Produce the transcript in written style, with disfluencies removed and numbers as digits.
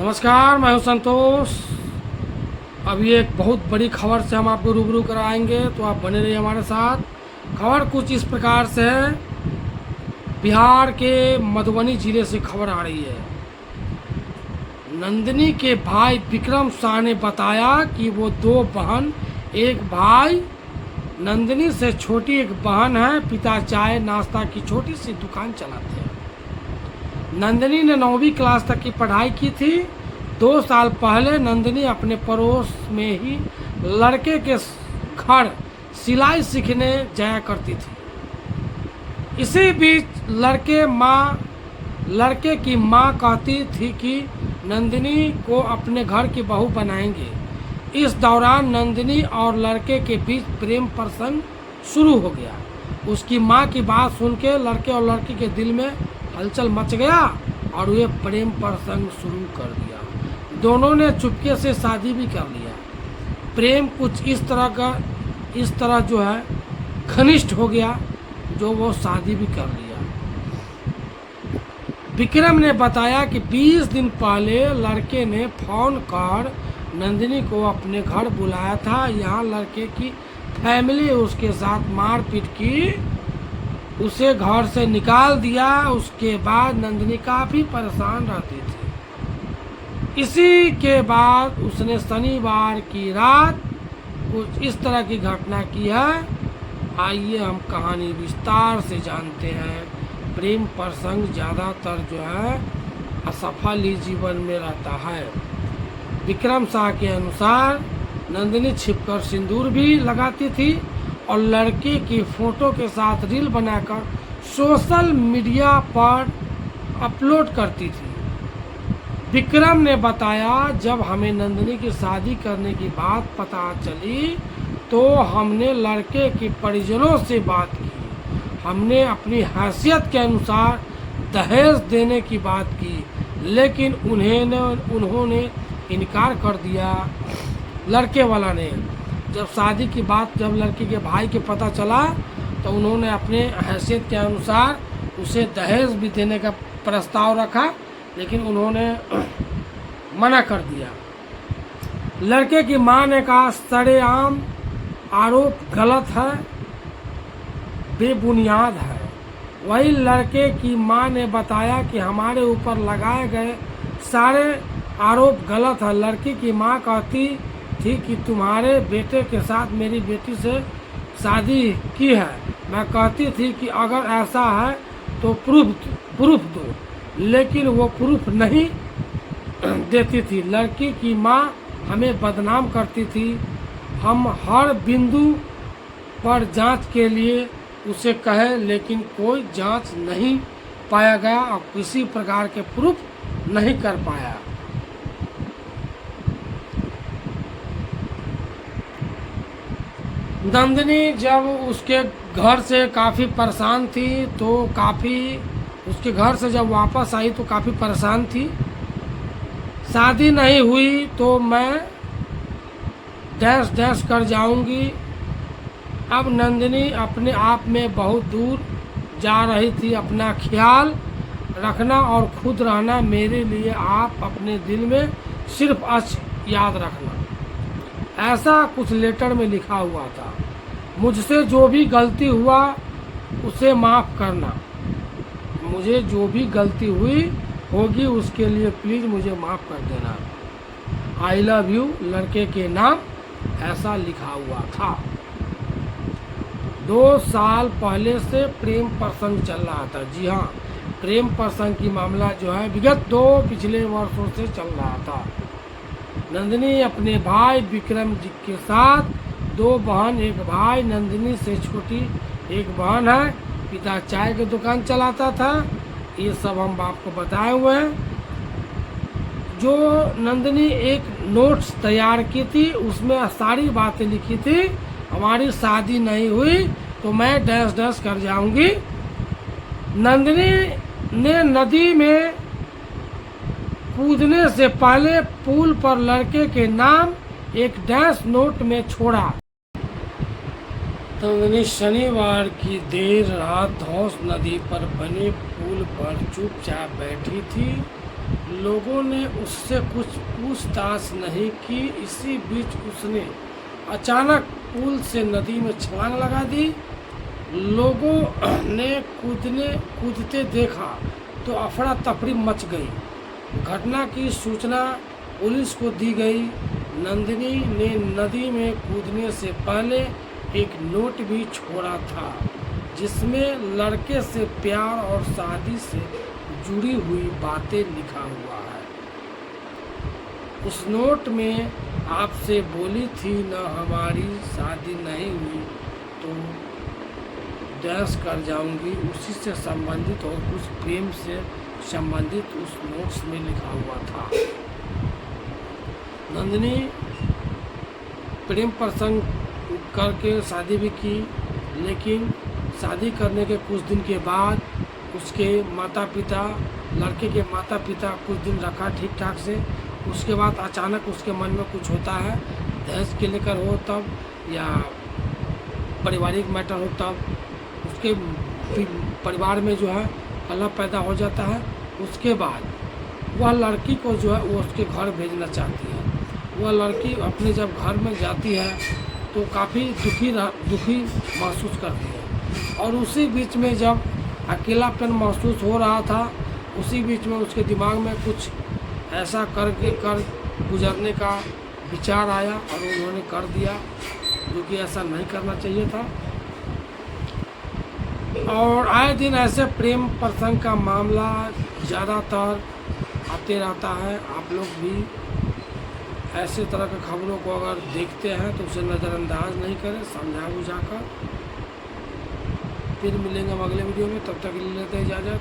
नमस्कार, मैं हूं संतोष। अभी एक बहुत बड़ी खबर से हम आपको रूबरू कराएंगे, तो आप बने रहिए हमारे साथ। खबर कुछ इस प्रकार से है। बिहार के मधुबनी जिले से खबर आ रही है। नंदिनी के भाई विक्रम शाह ने बताया कि वो दो बहन, एक भाई, नंदिनी से छोटी एक बहन है। पिता चाय नाश्ता की छोटी सी दुकान चलाते हैं। नंदिनी ने 9वीं क्लास तक की पढ़ाई की थी। 2 साल पहले नंदिनी अपने पड़ोस में ही लड़के के घर सिलाई सीखने जाया करती थी। इसी बीच लड़के की माँ कहती थी कि नंदिनी को अपने घर की बहू बनाएंगे। इस दौरान नंदिनी और लड़के के बीच प्रेम प्रसंग शुरू हो गया। उसकी माँ की बात सुन के लड़के और लड़की के दिल में हलचल मच गया और वे प्रेम प्रसंग शुरू कर दिया। दोनों ने चुपके से शादी भी कर लिया। प्रेम कुछ इस तरह जो है घनिष्ठ हो गया, जो वो शादी भी कर लिया। विक्रम ने बताया कि 20 दिन पहले लड़के ने फोन कर नंदिनी को अपने घर बुलाया था। यहाँ लड़के की फैमिली उसके साथ मारपीट की, उसे घर से निकाल दिया। उसके बाद नंदिनी काफ़ी परेशान रहती थी। इसी के बाद उसने शनिवार की रात कुछ इस तरह की घटना की है। आइए हम कहानी विस्तार से जानते हैं। प्रेम प्रसंग ज़्यादातर जो है असफल ही जीवन में रहता है। विक्रम शाह के अनुसार नंदिनी छिपकर सिंदूर भी लगाती थी और लड़के की फोटो के साथ रील बनाकर सोशल मीडिया पर अपलोड करती थी। विक्रम ने बताया, जब हमें नंदिनी की शादी करने की बात पता चली तो हमने लड़के के परिजनों से बात की। हमने अपनी हैसियत के अनुसार दहेज देने की बात की, लेकिन उन्होंने इनकार कर दिया। लड़के वाला ने जब शादी की बात जब लड़की के भाई के पता चला तो उन्होंने अपने हैसियत के अनुसार उसे दहेज भी देने का प्रस्ताव रखा, लेकिन उन्होंने मना कर दिया। लड़के की मां ने कहा, सरेआम आरोप गलत है, बेबुनियाद है। वही लड़के की मां ने बताया कि हमारे ऊपर लगाए गए सारे आरोप गलत है। लड़की की मां कहती थी कि तुम्हारे बेटे के साथ मेरी बेटी से शादी की है। मैं कहती थी कि अगर ऐसा है तो प्रूफ दो, लेकिन वो प्रूफ नहीं देती थी। लड़की की मां हमें बदनाम करती थी। हम हर बिंदु पर जांच के लिए उसे कहे, लेकिन कोई जांच नहीं पाया गया और किसी प्रकार के प्रूफ नहीं कर पाया। नंदिनी जब उसके घर से काफ़ी परेशान थी तो उसके घर से जब वापस आई तो काफ़ी परेशान थी। शादी नहीं हुई तो मैं डैश कर जाऊंगी। अब नंदिनी अपने आप में बहुत दूर जा रही थी। अपना ख्याल रखना और खुद रहना मेरे लिए आप अपने दिल में सिर्फ याद रखना। ऐसा कुछ लेटर में लिखा हुआ था। मुझसे जो भी गलती हुआ उसे माफ़ करना। मुझे जो भी गलती हुई होगी उसके लिए प्लीज़ मुझे माफ़ कर देना। आई लव यू, लड़के के नाम ऐसा लिखा हुआ था। 2 साल पहले से प्रेम प्रसंग चल रहा था। जी हाँ, प्रेम प्रसंग की मामला जो है विगत 2 पिछले वर्षों से चल रहा था। नंदिनी अपने भाई विक्रम जी के साथ 2 बहन, एक भाई। नंदिनी से छोटी एक बहन है। पिता चाय की दुकान चलाता था। ये सब हम आपको बताए हुए हैं। जो नंदिनी एक नोट्स तैयार की थी उसमें सारी बातें लिखी थी। हमारी शादी नहीं हुई तो मैं डैश कर जाऊंगी। नंदिनी ने नदी में कूदने से पहले पुल पर लड़के के नाम एक डैश नोट में छोड़ा। नंदिनी शनिवार की देर रात धौस नदी पर बने पुल पर चुपचाप बैठी थी। लोगों ने उससे कुछ पूछताछ नहीं की। इसी बीच उसने अचानक पुल से नदी में छलांग लगा दी। लोगों ने कूदते देखा तो अफरा तफरी मच गई। घटना की सूचना पुलिस को दी गई। नंदिनी ने नदी में कूदने से पहले एक नोट भी छोड़ा था जिसमें लड़के से प्यार और शादी से जुड़ी हुई बातें लिखा हुआ है। उस नोट में आपसे बोली थी न हमारी शादी नहीं हुई तो डैश कर जाऊंगी। उसी से संबंधित और कुछ प्रेम से संबंधित उस नोट्स में लिखा हुआ था। नंदिनी प्रेम प्रसंग करके शादी भी की, लेकिन शादी करने के कुछ दिन के बाद उसके माता पिता, लड़के के माता पिता कुछ दिन रखा ठीक ठाक से। उसके बाद अचानक उसके मन में कुछ होता है, दहेज के लेकर हो तब या पारिवारिक मैटर हो तब उसके परिवार में जो है कलह पैदा हो जाता है। उसके बाद वह लड़की को जो है वो उसके घर भेजना चाहती है। वह लड़की अपने जब घर में जाती है तो काफ़ी दुखी महसूस करती है। और उसी बीच में जब अकेलापन महसूस हो रहा था, उसी बीच में उसके दिमाग में कुछ ऐसा कर गुजरने का विचार आया और उन्होंने कर दिया, जो कि ऐसा नहीं करना चाहिए था। और आए दिन ऐसे प्रेम प्रसंग का मामला ज़्यादातर आते रहता है। आप लोग भी ऐसे तरह के खबरों को अगर देखते हैं तो उसे नज़रअंदाज नहीं करें, समझा बुझा कर। फिर मिलेंगे हम अगले वीडियो में, तब तक के लिए लेते हैं इजाज़त।